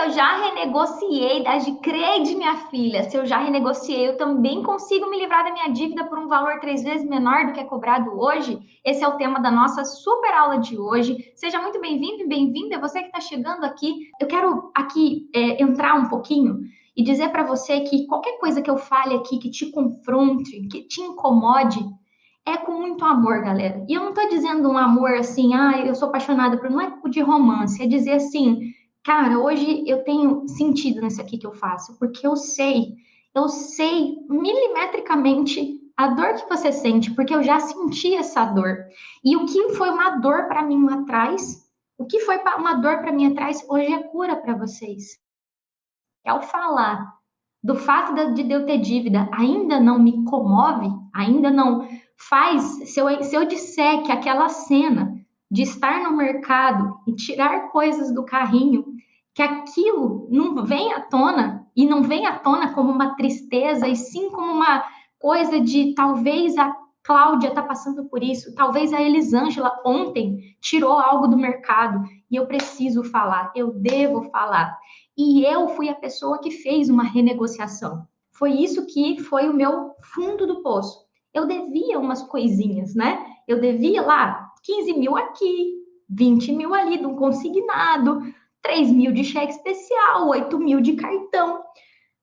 eu já renegociei da Gicred, minha filha. Se eu já renegociei, eu também consigo me livrar da minha dívida por um valor 3 vezes menor do que é cobrado hoje? Esse é o tema da nossa super aula de hoje. Seja muito bem-vindo e bem-vinda. Você que está chegando aqui, eu quero aqui entrar um pouquinho e dizer para você que qualquer coisa que eu fale aqui que te confronte, que te incomode, é com muito amor, galera. E eu não estou dizendo um amor assim, eu sou apaixonada por. Não é de romance, é dizer assim, cara, hoje eu tenho sentido nisso aqui que eu faço, porque eu sei milimetricamente a dor que você sente, porque eu já senti essa dor. E o que foi uma dor para mim lá atrás, o que foi uma dor para mim atrás, hoje é cura para vocês. Ao falar do fato de eu ter dívida ainda não me comove, ainda não faz. Se eu disser que aquela cena de estar no mercado e tirar coisas do carrinho, que aquilo não vem à tona, e não vem à tona como uma tristeza, e sim como uma coisa de talvez a Cláudia está passando por isso, talvez a Elisângela ontem tirou algo do mercado e eu preciso falar, eu devo falar. E eu fui a pessoa que fez uma renegociação. Foi isso que foi o meu fundo do poço. Eu devia umas coisinhas, né? Eu devia lá 15 mil aqui, 20 mil ali de um consignado, 3 mil de cheque especial, 8 mil de cartão.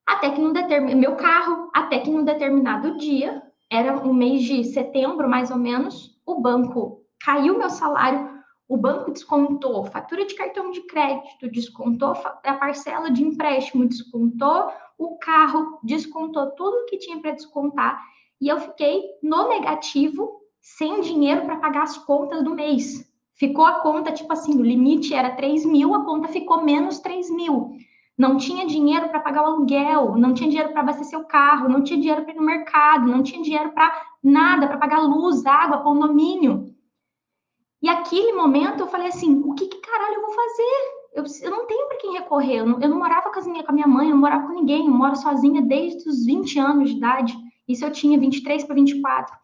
Até que num determinado meu carro, até que num determinado dia, era um mês de setembro mais ou menos, o banco caiu meu salário, o banco descontou fatura de cartão de crédito, descontou a parcela de empréstimo, descontou o carro, descontou tudo que tinha para descontar e eu fiquei no negativo, sem dinheiro para pagar as contas do mês. Ficou a conta, tipo assim, o limite era 3 mil, a conta ficou menos 3 mil. Não tinha dinheiro para pagar o aluguel, não tinha dinheiro para abastecer o carro, não tinha dinheiro para ir no mercado, não tinha dinheiro para nada, para pagar luz, água, condomínio. E aquele momento eu falei assim: o que caralho eu vou fazer? Eu não tenho para quem recorrer. Eu não morava com a minha mãe, eu não morava com ninguém. Eu moro sozinha desde os 20 anos de idade. Isso eu tinha 23 para 24.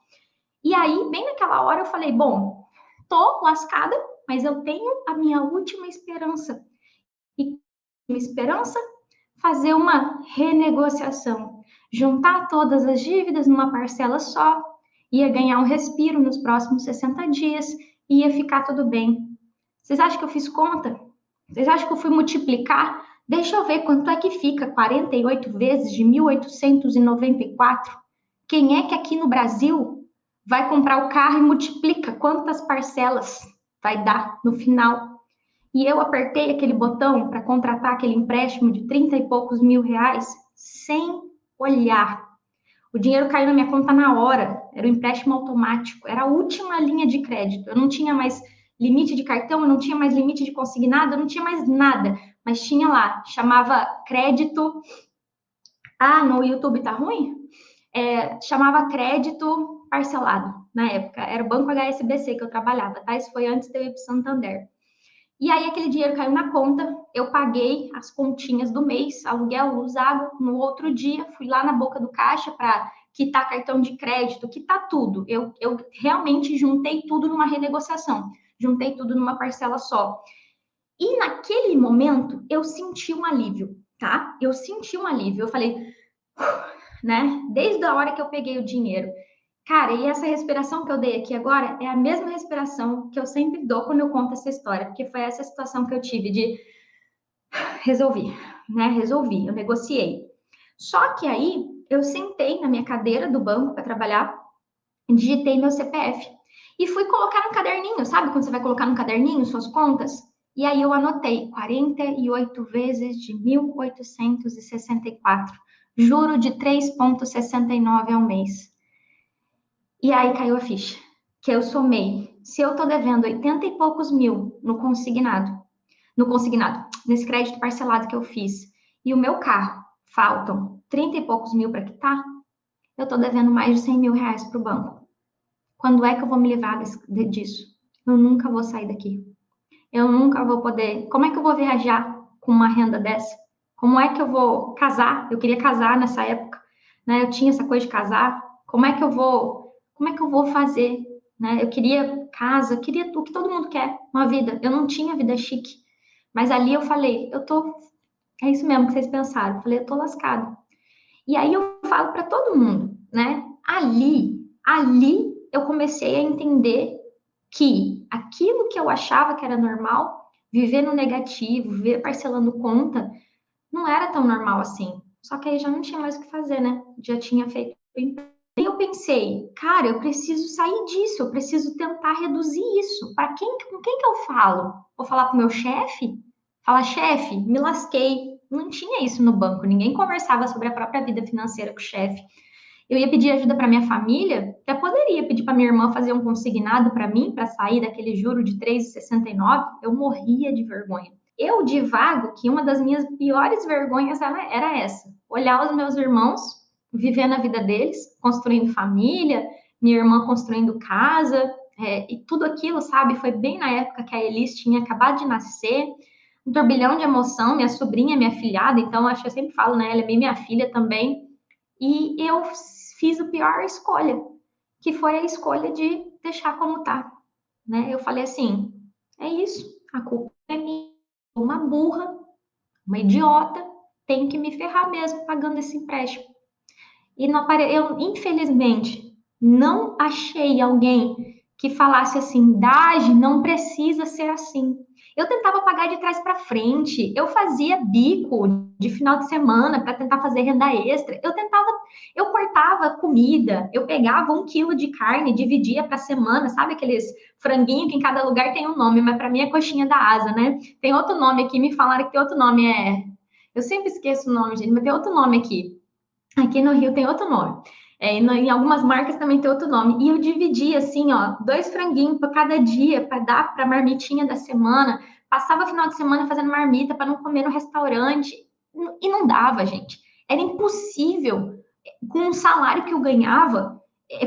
E aí, bem naquela hora, eu falei: bom, tô lascada, mas eu tenho a minha última esperança. E uma esperança? Fazer uma renegociação. Juntar todas as dívidas numa parcela só. Ia ganhar um respiro nos próximos 60 dias e ia ficar tudo bem. Vocês acham que eu fiz conta? Vocês acham que eu fui multiplicar? Deixa eu ver quanto é que fica 48 vezes de 1.894. Quem é que aqui no Brasil vai comprar o carro e multiplica quantas parcelas vai dar no final? E eu apertei aquele botão para contratar aquele empréstimo de 30 e poucos mil reais sem olhar. O dinheiro caiu na minha conta na hora, era um empréstimo automático, era a última linha de crédito. Eu não tinha mais limite de cartão, eu não tinha mais limite de consignado, eu não tinha mais nada, mas tinha lá, chamava crédito. Ah, no YouTube tá ruim? Chamava crédito parcelado na época. Era o Banco HSBC que eu trabalhava, tá? Isso foi antes de eu ir para o Santander. E aí aquele dinheiro caiu na conta, eu paguei as continhas do mês, aluguel, luz, água. No outro dia, fui lá na boca do caixa para quitar cartão de crédito, quitar tudo. Eu realmente juntei tudo numa renegociação, juntei tudo numa parcela só. E naquele momento, eu senti um alívio, tá? Eu senti um alívio. Eu falei, né? Desde a hora que eu peguei o dinheiro. Cara, e essa respiração que eu dei aqui agora é a mesma respiração que eu sempre dou quando eu conto essa história, porque foi essa situação que eu tive de resolvi, né? Resolvi, eu negociei. Só que aí eu sentei na minha cadeira do banco para trabalhar, digitei meu CPF e fui colocar no caderninho, sabe quando você vai colocar no caderninho suas contas? E aí eu anotei 48 vezes de 1.864, juro de 3,69 ao mês. E aí caiu a ficha, que eu somei. Se eu tô devendo 80 e poucos mil no consignado, nesse crédito parcelado que eu fiz, e o meu carro faltam 30 e poucos mil para quitar, eu tô devendo mais de 100 mil reais para o banco. Quando é que eu vou me livrar disso? Eu nunca vou sair daqui. Eu nunca vou poder. Como é que eu vou viajar com uma renda dessa? Como é que eu vou casar? Eu queria casar nessa época, né? Eu tinha essa coisa de casar. Como é que eu vou fazer, né? Eu queria casa, eu queria o que todo mundo quer, uma vida. Eu não tinha vida chique, mas ali eu falei, eu tô É isso mesmo que vocês pensaram. Eu falei, eu tô lascado. E aí eu falo para todo mundo, né? Ali eu comecei a entender que aquilo que eu achava que era normal, viver no negativo, viver parcelando conta, não era tão normal assim. Só que aí já não tinha mais o que fazer, né? Já tinha feito. E eu pensei, cara, eu preciso sair disso, eu preciso tentar reduzir isso. Para quem, com quem que eu falo? Vou falar com o meu chefe? Falar, chefe, me lasquei. Não tinha isso no banco, ninguém conversava sobre a própria vida financeira com o chefe. Eu ia pedir ajuda para minha família, até poderia pedir para minha irmã fazer um consignado para mim, para sair daquele juro de 3,69. Eu morria de vergonha. Eu divago que uma das minhas piores vergonhas era essa: olhar os meus irmãos vivendo a vida deles, construindo família, minha irmã construindo casa, e tudo aquilo, sabe? Foi bem na época que a Elis tinha acabado de nascer, um turbilhão de emoção, minha sobrinha, minha filhada, então acho que eu sempre falo, né? Ela é bem minha filha também. E eu fiz a pior escolha, que foi a escolha de deixar como tá, né? Eu falei assim, é isso, a culpa é minha, uma burra, uma idiota, tem que me ferrar mesmo pagando esse empréstimo. E não eu, infelizmente, não achei alguém que falasse assim, Dage, não precisa ser assim. Eu tentava pagar de trás para frente, eu fazia bico de final de semana para tentar fazer renda extra. Eu cortava comida, eu pegava 1 quilo de carne, dividia para semana, sabe aqueles franguinhos que em cada lugar tem um nome, mas para mim é coxinha da asa, né? Tem outro nome aqui, me falaram que tem outro nome, eu sempre esqueço o nome, gente, mas tem outro nome aqui. Aqui no Rio tem outro nome. Em algumas marcas também tem outro nome. E eu dividi assim, ó, 2 franguinhos para cada dia, para dar para a marmitinha da semana. Passava o final de semana fazendo marmita para não comer no restaurante. E não dava, gente. Era impossível, com o salário que eu ganhava,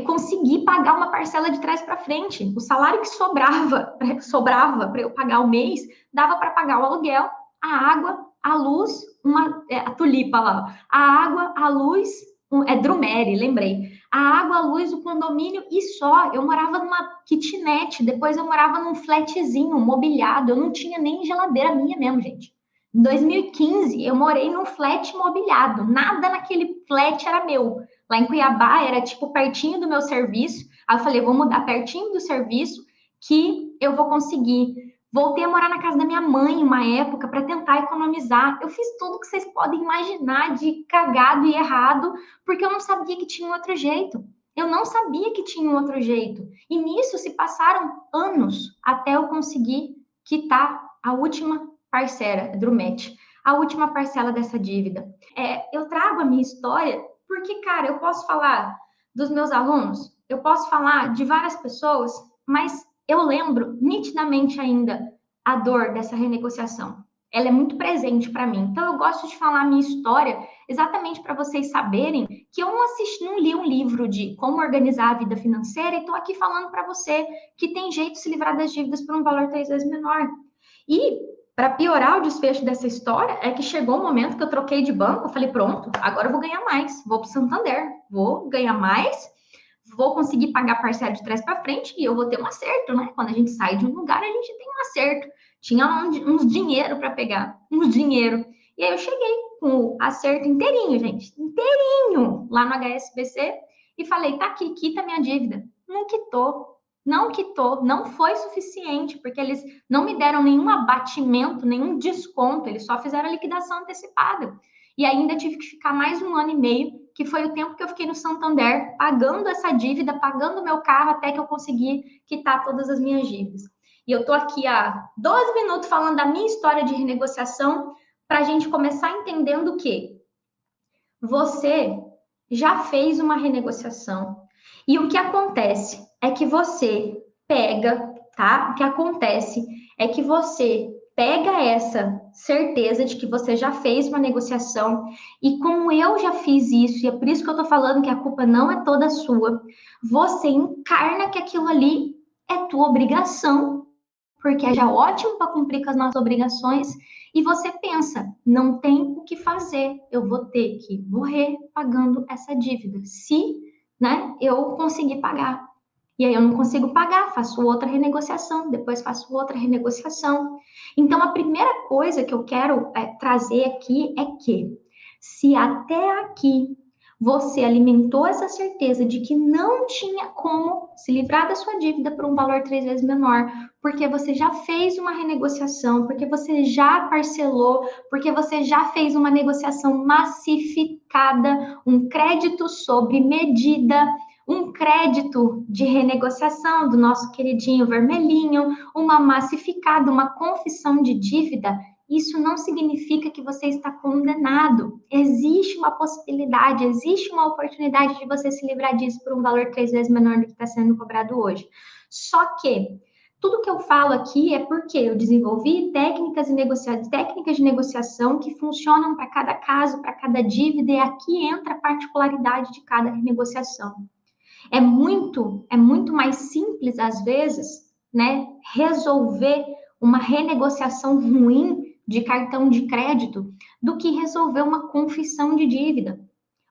conseguir pagar uma parcela de trás para frente. O salário que sobrava para eu pagar o mês, dava para pagar o aluguel, a água, a luz, a tulipa lá, a água, a luz, Drumeri, lembrei. A água, a luz, o condomínio e só. Eu morava numa kitnet, depois eu morava num flatzinho mobiliado. Eu não tinha nem geladeira minha mesmo, gente. Em 2015, eu morei num flat mobiliado. Nada naquele flat era meu. Lá em Cuiabá era tipo pertinho do meu serviço. Aí eu falei, vou mudar pertinho do serviço que eu vou conseguir. Voltei a morar na casa da minha mãe uma época para tentar economizar. Eu fiz tudo que vocês podem imaginar de cagado e errado, porque eu não sabia que tinha um outro jeito. Eu não sabia que tinha um outro jeito. E nisso se passaram anos até eu conseguir quitar a última parcela, Drumete, a última parcela dessa dívida. Eu trago a minha história porque, cara, eu posso falar dos meus alunos, eu posso falar de várias pessoas, mas eu lembro nitidamente ainda a dor dessa renegociação. Ela é muito presente para mim. Então, eu gosto de falar a minha história exatamente para vocês saberem que eu não li um livro de como organizar a vida financeira e estou aqui falando para você que tem jeito de se livrar das dívidas por um valor 3 vezes menor. E, para piorar o desfecho dessa história, é que chegou o momento que eu troquei de banco, eu falei, pronto, agora eu vou ganhar mais, vou para o Santander, vou ganhar mais, vou conseguir pagar parcela de trás para frente e eu vou ter um acerto, né? Quando a gente sai de um lugar, a gente tem um acerto. Tinha uns dinheiro para pegar, uns dinheiro. E aí eu cheguei com o acerto inteirinho, gente, inteirinho, lá no HSBC e falei, tá aqui, quita minha dívida. Não quitou, não quitou, não foi suficiente, porque eles não me deram nenhum abatimento, nenhum desconto, eles só fizeram a liquidação antecipada. E ainda tive que ficar mais 1 ano e meio, que foi o tempo que eu fiquei no Santander, pagando essa dívida, pagando o meu carro, até que eu consegui quitar todas as minhas dívidas. E eu tô aqui há 12 minutos falando da minha história de renegociação, para a gente começar entendendo que você já fez uma renegociação. E o que acontece é que você pega, tá? O que acontece é que você pega essa certeza de que você já fez uma negociação e como eu já fiz isso, e é por isso que eu tô falando que a culpa não é toda sua, você encarna que aquilo ali é tua obrigação, porque é já ótimo para cumprir com as nossas obrigações, e você pensa, não tem o que fazer, eu vou ter que morrer pagando essa dívida, se, né, eu conseguir pagar. E aí eu não consigo pagar, faço outra renegociação, depois faço outra renegociação. Então, a primeira coisa que eu quero trazer aqui é que, se até aqui você alimentou essa certeza de que não tinha como se livrar da sua dívida por um valor 3 vezes menor, porque você já fez uma renegociação, porque você já parcelou, porque você já fez uma negociação massificada, um crédito sob medida, um crédito de renegociação do nosso queridinho vermelhinho, uma massificada, uma confissão de dívida, isso não significa que você está condenado. Existe uma possibilidade, existe uma oportunidade de você se livrar disso por um valor 3 vezes menor do que está sendo cobrado hoje. Só que tudo que eu falo aqui é porque eu desenvolvi técnicas de negociação que funcionam para cada caso, para cada dívida, e aqui entra a particularidade de cada renegociação. É muito mais simples, às vezes, né, resolver uma renegociação ruim de cartão de crédito do que resolver uma confissão de dívida.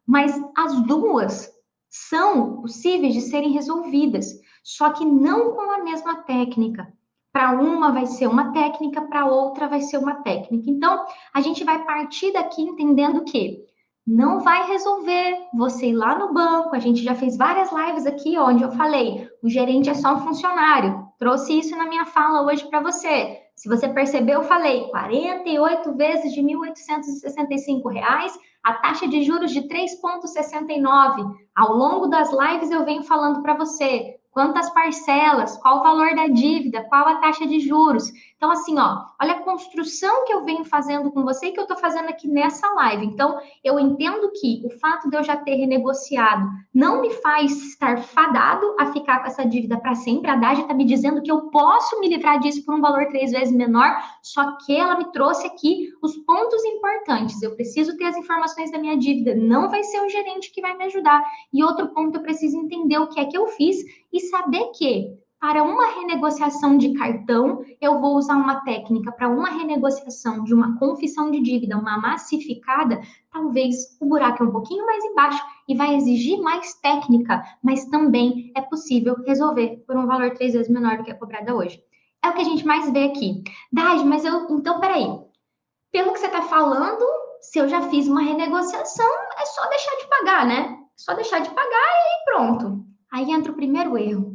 Mas as duas são possíveis de serem resolvidas, só que não com a mesma técnica. Para uma vai ser uma técnica, para outra vai ser uma técnica. Então, a gente vai partir daqui entendendo que não vai resolver você ir lá no banco. A gente já fez várias lives aqui onde eu falei, o gerente é só um funcionário. Trouxe isso na minha fala hoje para você. Se você percebeu, eu falei 48 vezes de R$ 1.865, a taxa de juros de 3,69. Ao longo das lives eu venho falando para você quantas parcelas, qual o valor da dívida, qual a taxa de juros. Então, assim, ó, olha a construção que eu venho fazendo com você e que eu estou fazendo aqui nessa live. Então, eu entendo que o fato de eu já ter renegociado não me faz estar fadado a ficar com essa dívida para sempre. A DAGE está me dizendo que eu posso me livrar disso por um valor 3 vezes menor, só que ela me trouxe aqui os pontos importantes. Eu preciso ter as informações da minha dívida, não vai ser o gerente que vai me ajudar. E outro ponto, eu preciso entender o que é que eu fiz e saber que para uma renegociação de cartão, eu vou usar uma técnica. Para uma renegociação de uma confissão de dívida, uma massificada, talvez o buraco é um pouquinho mais embaixo e vai exigir mais técnica, mas também é possível resolver por um valor 3 vezes menor do que é cobrada hoje. É o que a gente mais vê aqui. Daj, mas então, peraí. Pelo que você está falando, se eu já fiz uma renegociação, é só deixar de pagar, né? É só deixar de pagar e pronto. Aí entra o primeiro erro.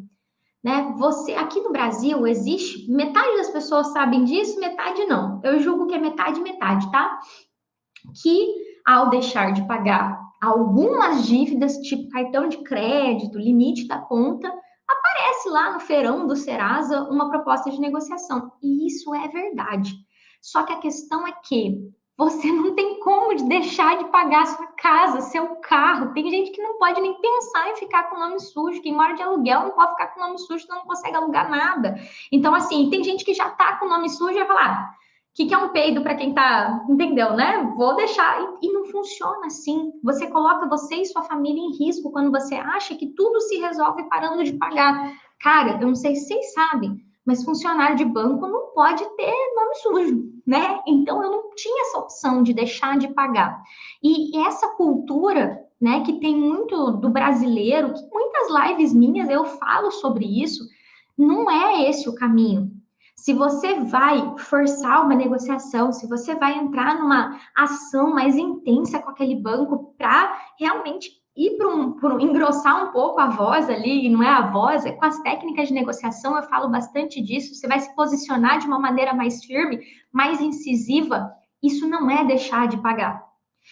Né? Você, aqui no Brasil, existe, metade das pessoas sabem disso, metade não. Eu julgo que é metade, metade, tá? Que ao deixar de pagar algumas dívidas, tipo cartão de crédito, limite da conta, aparece lá no feirão do Serasa uma proposta de negociação. E isso é verdade. Só que a questão é que você não tem como deixar de pagar a sua casa, seu carro. Tem gente que não pode nem pensar em ficar com o nome sujo. Quem mora de aluguel não pode ficar com o nome sujo, senão não consegue alugar nada. Então, assim, tem gente que já tá com o nome sujo e vai falar, o que é um peido para quem tá, entendeu, né? Vou deixar. E não funciona assim. Você coloca você e sua família em risco quando você acha que tudo se resolve parando de pagar. Cara, eu não sei se vocês sabem, mas funcionário de banco não pode ter nome sujo, né? Então eu não tinha essa opção de deixar de pagar. E essa cultura, né, que tem muito do brasileiro, que muitas lives minhas eu falo sobre isso, não é esse o caminho. Se você vai forçar uma negociação, se você vai entrar numa ação mais intensa com aquele banco para realmente ir para engrossar um pouco a voz ali, e não é a voz, é com as técnicas de negociação, eu falo bastante disso, você vai se posicionar de uma maneira mais firme, mais incisiva, isso não é deixar de pagar.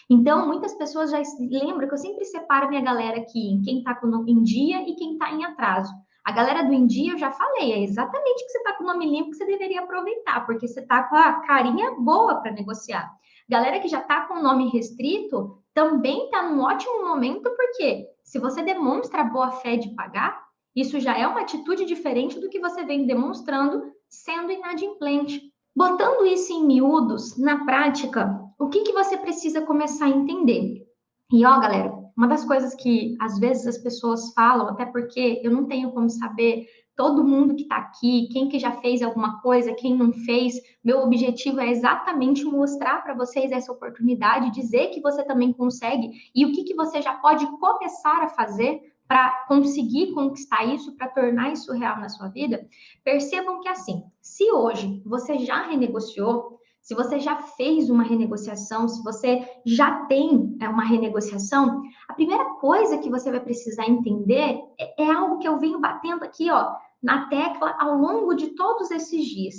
Então, muitas pessoas já lembram que eu sempre separo minha galera aqui em quem está em dia e quem está em atraso. A galera do em dia, eu já falei, é exatamente que você está com o nome limpo que você deveria aproveitar, porque você está com a carinha boa para negociar. Galera que já está com o nome restrito, também está num ótimo momento, porque se você demonstra boa fé de pagar, isso já é uma atitude diferente do que você vem demonstrando sendo inadimplente. Botando isso em miúdos, na prática, o que você precisa começar a entender? E ó, galera, uma das coisas que às vezes as pessoas falam, até porque eu não tenho como saber todo mundo que está aqui, quem que já fez alguma coisa, quem não fez, meu objetivo é exatamente mostrar para vocês essa oportunidade, dizer que você também consegue e o que você já pode começar a fazer para conseguir conquistar isso, para tornar isso real na sua vida, percebam que assim, se hoje você já renegociou, se você já fez uma renegociação, se você já tem uma renegociação, a primeira coisa que você vai precisar entender é algo que eu venho batendo aqui, ó, na tecla ao longo de todos esses dias.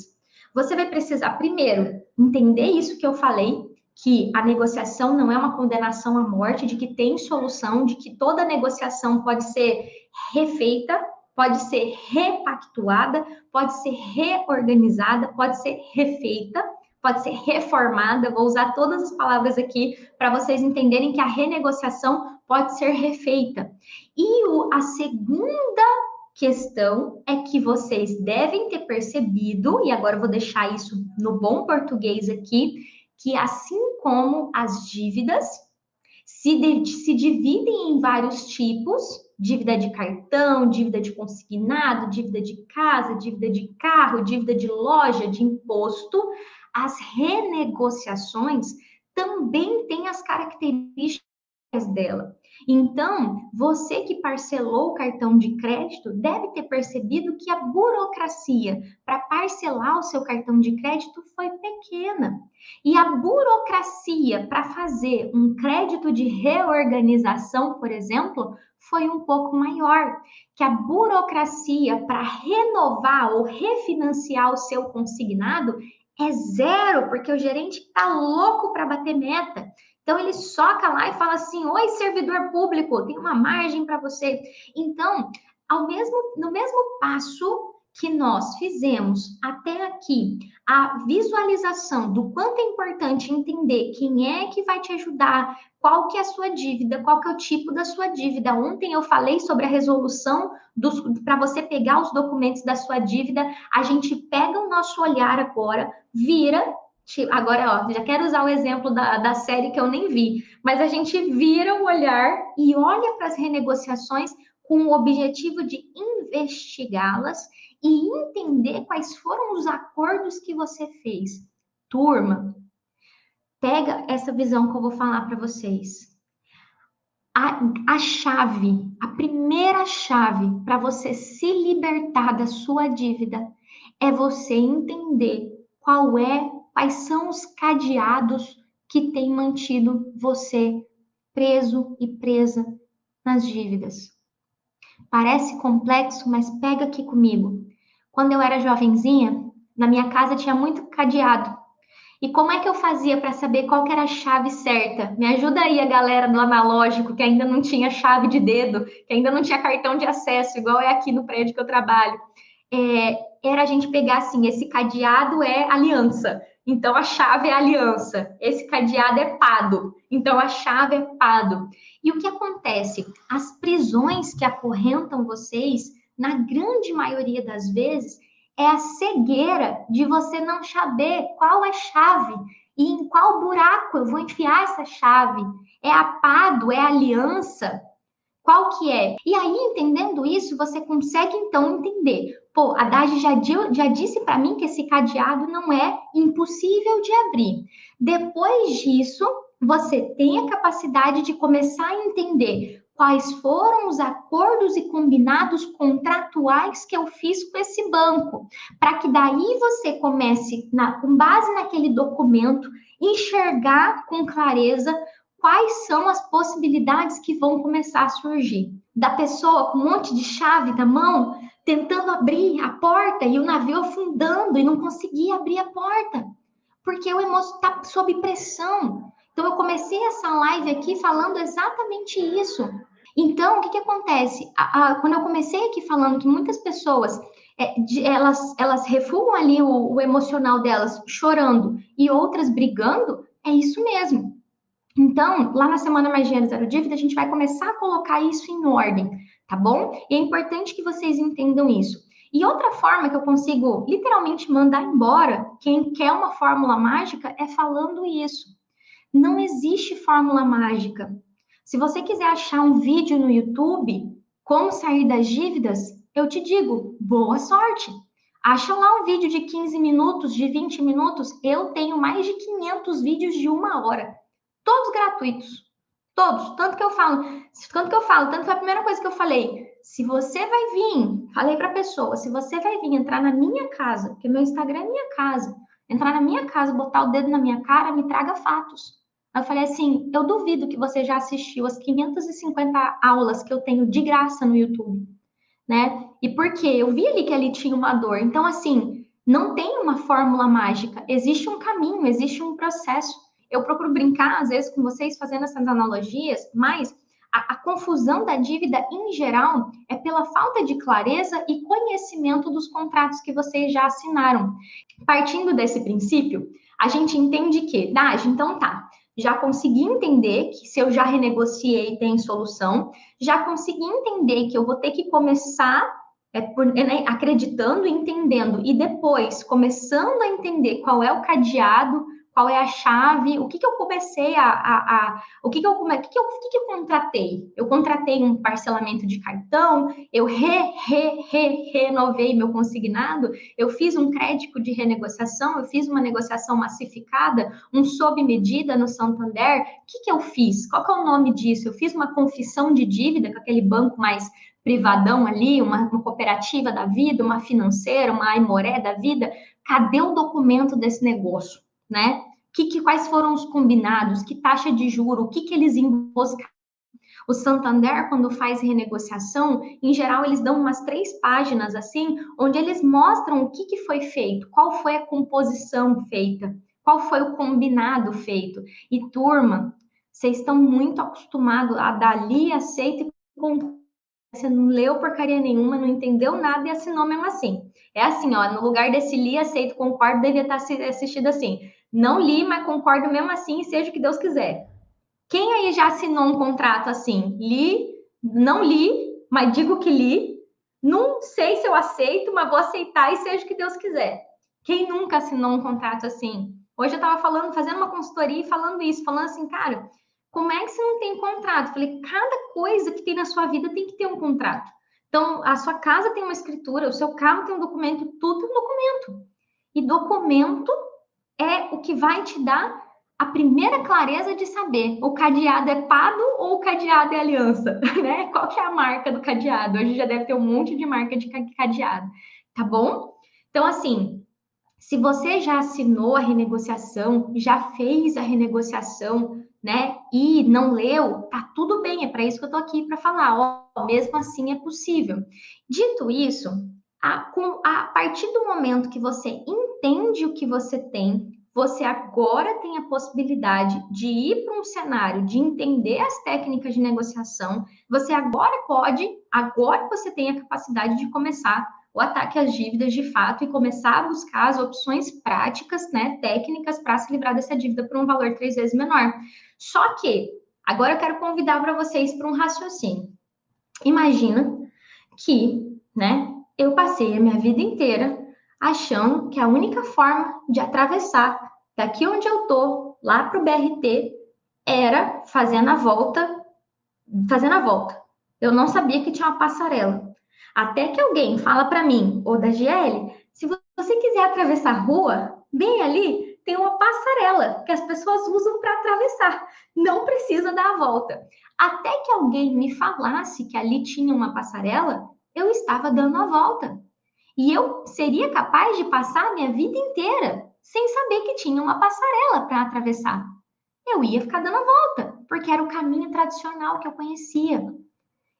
Você vai precisar, primeiro, entender isso que eu falei, que a negociação não é uma condenação à morte, de que tem solução, de que toda negociação pode ser refeita, pode ser repactuada, pode ser reorganizada, pode ser refeita, pode ser reformada. Vou usar todas as palavras aqui para vocês entenderem que a renegociação pode ser refeita. E a segunda questão é que vocês devem ter percebido, e agora eu vou deixar isso no bom português aqui, que assim como as dívidas se dividem em vários tipos, dívida de cartão, dívida de consignado, dívida de casa, dívida de carro, dívida de loja, de imposto, as renegociações também têm as características dela. Então, você que parcelou o cartão de crédito deve ter percebido que a burocracia para parcelar o seu cartão de crédito foi pequena. E a burocracia para fazer um crédito de reorganização, por exemplo, foi um pouco maior. Que a burocracia para renovar ou refinanciar o seu consignado é zero, porque o gerente está louco para bater meta. Então, ele soca lá e fala assim: oi, servidor público, tem uma margem para você. Então, no mesmo passo que nós fizemos até aqui, a visualização do quanto é importante entender quem é que vai te ajudar, qual que é a sua dívida, qual que é o tipo da sua dívida. Ontem eu falei sobre a resolução para você pegar os documentos da sua dívida. A gente pega o nosso olhar agora, vira. Agora, ó, já quero usar o exemplo da série que eu nem vi, mas a gente vira o olhar e olha para as renegociações com o objetivo de investigá-las e entender quais foram os acordos que você fez. Turma, pega essa visão que eu vou falar para vocês. A chave, a primeira chave para você se libertar da sua dívida é você entender quais são os cadeados que têm mantido você preso e presa nas dívidas. Parece complexo, mas pega aqui comigo. Quando eu era jovenzinha, na minha casa tinha muito cadeado. E como é que eu fazia para saber qual que era a chave certa? Me ajuda aí a galera do analógico, que ainda não tinha chave de dedo, que ainda não tinha cartão de acesso, igual é aqui no prédio que eu trabalho. Era a gente pegar assim, esse cadeado é aliança, então a chave é aliança. Esse cadeado é pado, então a chave é pado. E o que acontece? As prisões que acorrentam vocês, na grande maioria das vezes, é a cegueira de você não saber qual é a chave e em qual buraco eu vou enfiar essa chave. É a pado, é a aliança. Qual que é? E aí, entendendo isso, você consegue, então, entender. Pô, a Dagi já disse para mim que esse cadeado não é impossível de abrir. Depois disso, você tem a capacidade de começar a entender quais foram os acordos e combinados contratuais que eu fiz com esse banco, para que daí você comece, com base naquele documento, enxergar com clareza quais são as possibilidades que vão começar a surgir. Da pessoa com um monte de chave na mão, tentando abrir a porta e o navio afundando e não conseguia abrir a porta, porque o emoção está sob pressão. Então, eu comecei essa live aqui falando exatamente isso. Então, o que acontece? Quando eu comecei aqui falando que muitas pessoas, elas refugam ali o emocional delas chorando e outras brigando, é isso mesmo. Então, lá na Semana Mais Dinheiro Zero Dívida, a gente vai começar a colocar isso em ordem, tá bom? E é importante que vocês entendam isso. E outra forma que eu consigo literalmente mandar embora quem quer uma fórmula mágica é falando isso. Não existe fórmula mágica. Se você quiser achar um vídeo no YouTube, como sair das dívidas, eu te digo, boa sorte. Acha lá um vídeo de 15 minutos, de 20 minutos. Eu tenho mais de 500 vídeos de 1 hora. Todos gratuitos. Todos, tanto foi a primeira coisa que eu falei. Se você vai vir, falei para a pessoa, se você vai vir entrar na minha casa, porque meu Instagram é minha casa, entrar na minha casa, botar o dedo na minha cara, me traga fatos. Eu falei assim, eu duvido que você já assistiu as 550 aulas que eu tenho de graça no YouTube, né? E por quê? Eu vi ali que ali tinha uma dor. Então, assim, não tem uma fórmula mágica. Existe um caminho, existe um processo. Eu procuro brincar, às vezes, com vocês fazendo essas analogias, mas a confusão da dívida, em geral, é pela falta de clareza e conhecimento dos contratos que vocês já assinaram. Partindo desse princípio, a gente entende que, Daj, então tá, já consegui entender que se eu já renegociei tem solução, já consegui entender que eu vou ter que começar acreditando e entendendo, e depois começando a entender qual é o cadeado, qual é a chave, o que que eu comecei o que que eu contratei? Eu contratei um parcelamento de cartão, eu renovei meu consignado, eu fiz um crédito de renegociação, eu fiz uma negociação massificada, um sob medida no Santander. O que que eu fiz? Qual que é o nome disso? Eu fiz uma confissão de dívida com aquele banco mais privadão ali, uma cooperativa da vida, uma financeira, uma Aimoré da vida. Cadê o documento desse negócio, né? Quais foram os combinados? Que taxa de juro? O que que eles emboscaram? O Santander, quando faz renegociação, em geral, eles dão umas 3 páginas assim, onde eles mostram o que que foi feito, qual foi a composição feita, qual foi o combinado feito. E, turma, vocês estão muito acostumados a dar li, aceita e concorda. Você não leu porcaria nenhuma, não entendeu nada e assinou mesmo assim. É assim, ó, no lugar desse li, aceito, concordo, devia estar assistido assim. Não li, mas concordo mesmo assim, seja o que Deus quiser. Quem aí já assinou um contrato assim? Li, não li, mas digo que li. Não sei se eu aceito, mas vou aceitar e seja o que Deus quiser. Quem nunca assinou um contrato assim? Hoje eu estava falando, fazendo uma consultoria e falando isso, falando assim, cara, como é que você não tem contrato? Falei, cada coisa que tem na sua vida tem que ter um contrato. Então, a sua casa tem uma escritura, o seu carro tem um documento, tudo tem um documento. E documento é o que vai te dar a primeira clareza de saber o cadeado é pado ou o cadeado é aliança, né? Qual que é a marca do cadeado? Hoje já deve ter um monte de marca de cadeado, tá bom? Então, assim, se você já assinou a renegociação, já fez a renegociação, né, e não leu, tá tudo bem, é para isso que eu tô aqui para falar, ó, mesmo assim é possível. Dito isso, a partir do momento que você entende o que você tem, você agora tem a possibilidade de ir para um cenário, de entender as técnicas de negociação, você agora você tem a capacidade de começar o ataque às dívidas de fato e começar a buscar as opções práticas, né, técnicas para se livrar dessa dívida por um valor 3 vezes menor. Só que agora eu quero convidar para vocês para um raciocínio. Imagina que, né, eu passei a minha vida inteira achando que a única forma de atravessar daqui onde eu tô lá para o BRT era fazendo a volta. Eu não sabia que tinha uma passarela. Até que alguém fala para mim, ô da GL, se você quiser atravessar a rua, bem ali tem uma passarela que as pessoas usam para atravessar. Não precisa dar a volta. Até que alguém me falasse que ali tinha uma passarela, eu estava dando a volta. E eu seria capaz de passar a minha vida inteira sem saber que tinha uma passarela para atravessar. Eu ia ficar dando a volta, porque era o caminho tradicional que eu conhecia.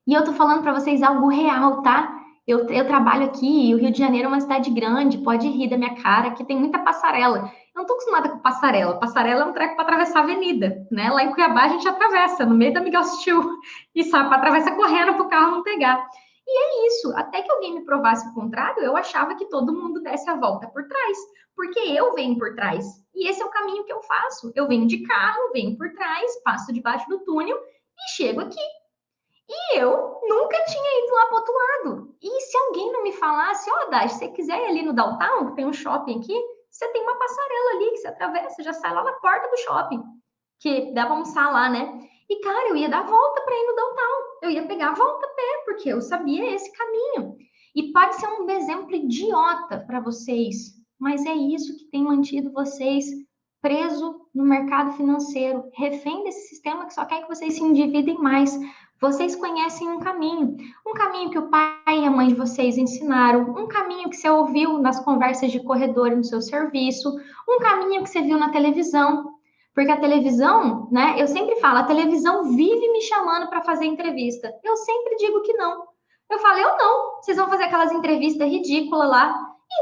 E eu tô falando para vocês algo real, tá? Eu trabalho aqui e o Rio de Janeiro é uma cidade grande, pode rir da minha cara, aqui tem muita passarela. Eu não tô acostumada com passarela. Passarela é um treco para atravessar a avenida, né? Lá em Cuiabá a gente atravessa, no meio da Miguel Sutil, e sabe, para atravessar correndo para o carro não pegar. E é isso, até que alguém me provasse o contrário, eu achava que todo mundo desse a volta por trás, porque eu venho por trás. E esse é o caminho que eu faço. Eu venho de carro, venho por trás, passo debaixo do túnel e chego aqui. E eu nunca tinha ido lá para outro lado. E se alguém não me falasse, ó, Dash, se você quiser ir ali no downtown, tem um shopping aqui, você tem uma passarela ali que você atravessa, já sai lá na porta do shopping, que dá para almoçar lá, né? E, cara, eu ia dar a volta para ir no downtown. Eu ia pegar a volta a pé, porque eu sabia esse caminho. E pode ser um exemplo idiota para vocês, mas é isso que tem mantido vocês preso no mercado financeiro, refém desse sistema que só quer que vocês se endividem mais. Vocês conhecem um caminho que o pai e a mãe de vocês ensinaram, um caminho que você ouviu nas conversas de corredor no seu serviço, um caminho que você viu na televisão. Porque a televisão, né? Eu sempre falo, a televisão vive me chamando para fazer entrevista. Eu sempre digo que não. Eu falo, eu não. Vocês vão fazer aquelas entrevistas ridículas lá.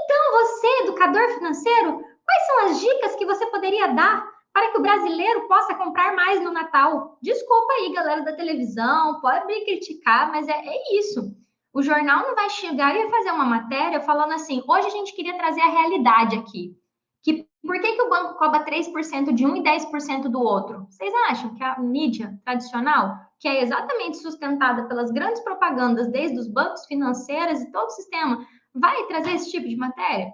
Então, você, educador financeiro, quais são as dicas que você poderia dar para que o brasileiro possa comprar mais no Natal? Desculpa aí, galera da televisão, pode me criticar, mas é isso. O jornal não vai chegar e vai fazer uma matéria falando assim, hoje a gente queria trazer a realidade aqui. Que por que o banco cobra 3% de um e 10% do outro? Vocês acham que a mídia tradicional, que é exatamente sustentada pelas grandes propagandas, desde os bancos financeiros e todo o sistema, vai trazer esse tipo de matéria?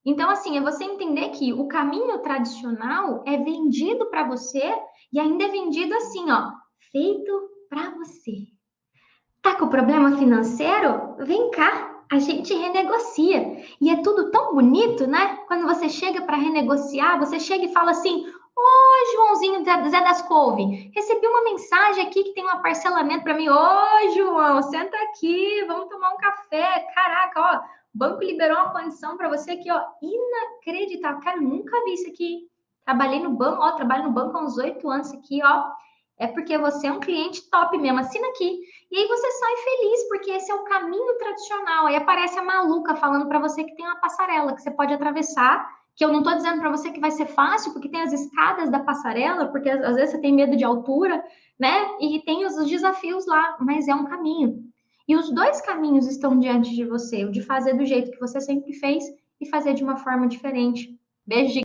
Então, assim, é você entender que o caminho tradicional é vendido para você e ainda é vendido assim, ó, feito para você. Tá com problema financeiro? Vem cá, a gente renegocia. E é tudo tão bonito, né? Quando você chega para renegociar, você chega e fala assim: Ô, Joãozinho Zé das Couve, recebi uma mensagem aqui que tem um parcelamento para mim. Ô, João, senta aqui, vamos tomar um café. Caraca, ó, o banco liberou uma condição para você aqui, ó, inacreditável. Cara, nunca vi isso aqui. Trabalhei no banco, ó, trabalho no banco há uns 8 anos aqui, ó. É porque você é um cliente top mesmo, assina aqui. E aí você sai feliz, porque esse é o caminho tradicional. Aí aparece a maluca falando para você que tem uma passarela que você pode atravessar, que eu não estou dizendo para você que vai ser fácil, porque tem as escadas da passarela, porque às vezes você tem medo de altura, né? E tem os desafios lá, mas é um caminho. E os dois caminhos estão diante de você, o de fazer do jeito que você sempre fez e fazer de uma forma diferente. Beijo,